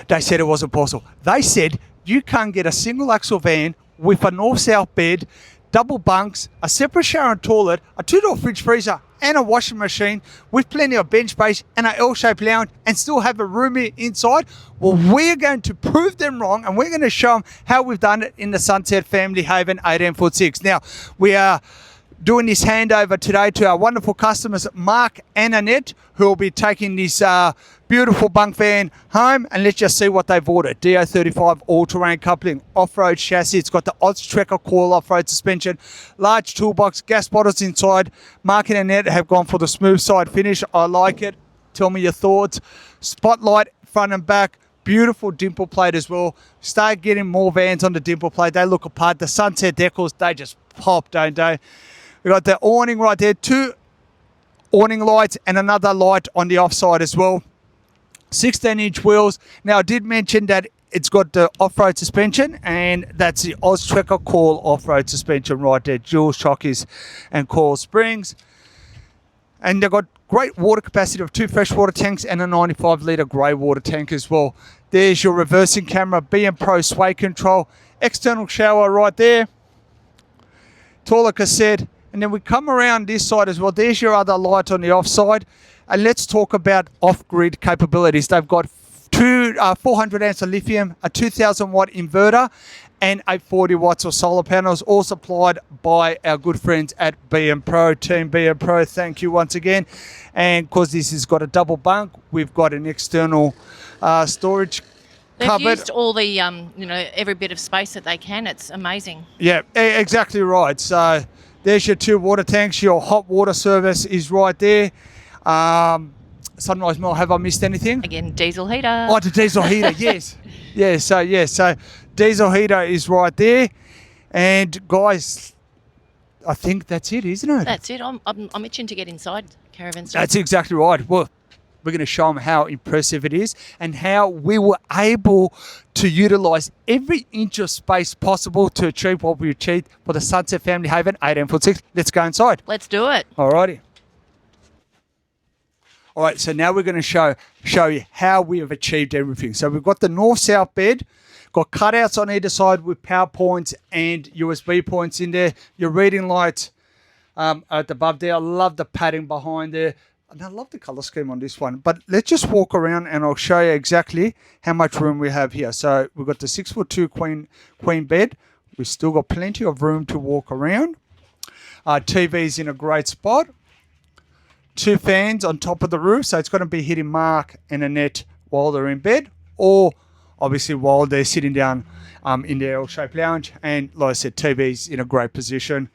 They said it wasn't possible. They said you can't get a single axle van with a north-south bed, double bunks, a separate shower and toilet, a 2-door fridge freezer and a washing machine with plenty of bench space and an L-shaped lounge and still have a room inside. Well, we're going to prove them wrong, and we're going to show them how we've done it in the Sunset Family Haven 18-foot-6. Now, we are doing this handover today to our wonderful customers, Mark and Annette, who will be taking this beautiful bunk van home. And let's just see what they've ordered. DO35 all-terrain coupling, off-road chassis. It's got the Oz-Trekker coil off-road suspension, large toolbox, gas bottles inside. Mark and Annette have gone for the smooth side finish. I like it. Tell me your thoughts. Spotlight front and back. Beautiful dimple plate as well. Start getting more vans on the dimple plate. They look apart. The Sunset decals, they just pop, don't they? We've got the awning right there. 2 awning lights and another light on the offside as well. 16-inch wheels. Now, I did mention that it's got the off-road suspension, and that's the Oz-Trekker coil off-road suspension right there. Dual shockies and coil springs. And they've got great water capacity of 2 freshwater tanks and a 95-litre grey water tank as well. There's your reversing camera, BM Pro sway control, external shower right there. Toilet cassette. And then we come around this side as well. There's your other light on the offside. And let's talk about off-grid capabilities. They've got 400 amps of lithium, a 2,000 watt inverter, and 840 watts of solar panels, all supplied by our good friends at BM Pro. Team BM Pro, thank you once again. And because this has got a double bunk, we've got an external storage cupboard. They've used all the, every bit of space that they can. It's amazing. Yeah, exactly right. So there's your 2 water tanks. Your hot water service is right there. Sunrise Mill, have I missed anything? Again, diesel heater. Oh, the diesel heater, yes. So diesel heater is right there. And guys, I think that's it, isn't it? That's it. I'm itching to get inside Caravans. That's exactly right. Well, we're going to show them how impressive it is and how we were able to utilise every inch of space possible to achieve what we achieved for the Sunset Family Haven 18-foot-6. Let's go inside. Let's do it. Alrighty. All right, so now we're going to show you how we have achieved everything. So we've got the north-south bed, got cutouts on either side with power points and USB points in there. Your reading lights at the above there. I love the padding behind there. And I love the colour scheme on this one. But let's just walk around and I'll show you exactly how much room we have here. So we've got the 6'2" queen bed. We've still got plenty of room to walk around. TV's in a great spot. 2 fans on top of the roof, so it's going to be hitting Mark and Annette while they're in bed, or obviously while they're sitting down in their L-shaped lounge. And like I said, TV's in a great position.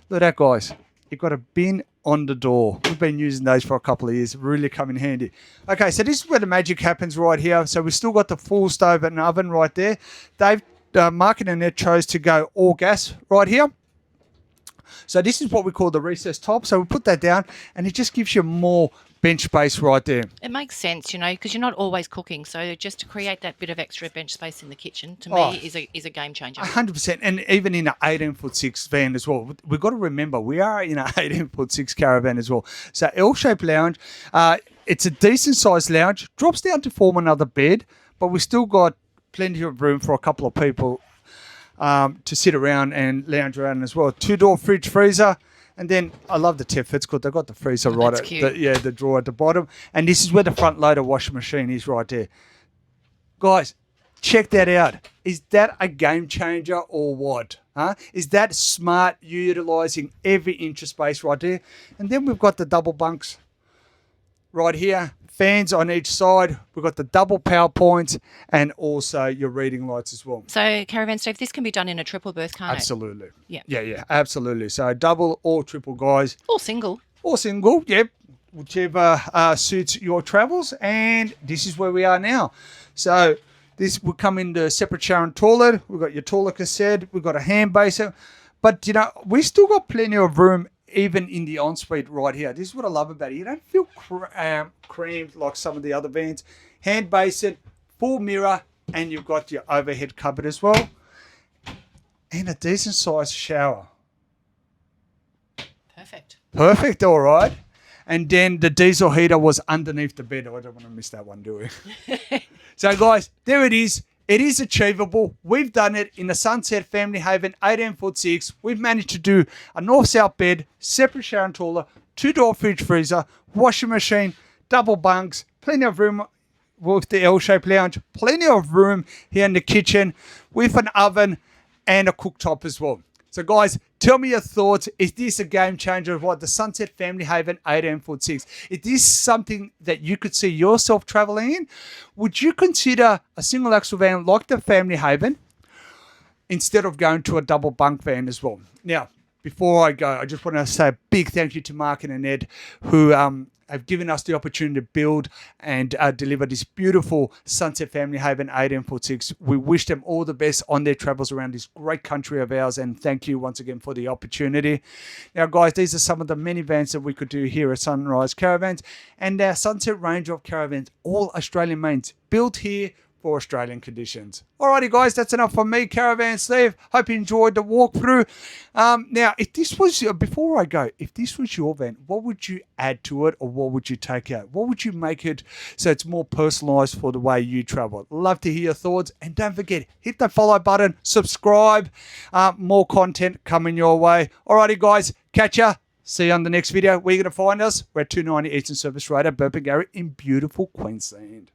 Look at that, guys. You've got a bin on the door. We've been using those for a couple of years. Really come in handy. Okay, so this is where the magic happens right here. So we've still got the full stove and oven right there. Mark and Annette chose to go all gas right here. So this is what we call the recessed top. So we put that down and it just gives you more bench space right there. It makes sense, because you're not always cooking. So just to create that bit of extra bench space in the kitchen, to me, is a game changer. 100%. And even in an 18-foot-6 van as well. We've got to remember, we are in an 18-foot-6 Caravan as well. So L-shaped lounge. It's a decent-sized lounge. Drops down to form another bed. But we've still got plenty of room for a couple of people to sit around and lounge around as well. 2-door fridge freezer. And then I love the tip. It's good. They've got the freezer right at the drawer at the bottom. And this is where the front loader washing machine is right there. Guys, check that out. Is that a game changer or what? Is that smart, utilising every inch of space right there? And then we've got the double bunks right here. Fans on each side. We've got the double power points and also your reading lights as well. So, Caravan Steve, this can be done in a triple berth, can't Absolutely. it? Yeah, absolutely. So double or triple, guys. Or single. Yep. Whichever suits your travels. And this is where we are now. So this will come in the separate shower and toilet. We've got your toilet cassette. We've got a hand basin. But, we still got plenty of room even in the ensuite right here. This is what I love about it. You don't feel creamed like some of the other vans. Hand basin, full mirror, and you've got your overhead cupboard as well. And a decent sized shower. Perfect, all right. And then the diesel heater was underneath the bed. I don't want to miss that one, do we? So, guys, there it is. It is achievable. We've done it in the Sunset Family Haven 18'6". We've managed to do a north-south bed, separate shower and toilet, 2-door fridge freezer, washing machine, double bunks, plenty of room with the L-shaped lounge, plenty of room here in the kitchen with an oven and a cooktop as well. So, guys, tell me your thoughts. Is this a game changer of what the Sunset Family Haven 18'6"? Is this something that you could see yourself traveling in? Would you consider a single axle van like the Family Haven instead of going to a double bunk van as well? Now, before I go, I just want to say a big thank you to Mark and Annette, who have given us the opportunity to build and deliver this beautiful Sunset Family Haven 18'6". We wish them all the best on their travels around this great country of ours, and thank you once again for the opportunity. Now, guys, these are some of the many vans that we could do here at Sunrise Caravans and our Sunset range of caravans, all Australian mains, built here for Australian conditions. Alrighty, guys, that's enough from me, Caravan Steve. Hope you enjoyed the walkthrough. Now, if this was, before I go, if this was your van, what would you add to it, or what would you take out? What would you make it so it's more personalised for the way you travel? Love to hear your thoughts, and don't forget, hit the follow button, subscribe. More content coming your way. Alrighty, guys, catch ya. See you on the next video. Where are you going to find us? We're at 290 Eastern Service Road at Burpengary in beautiful Queensland.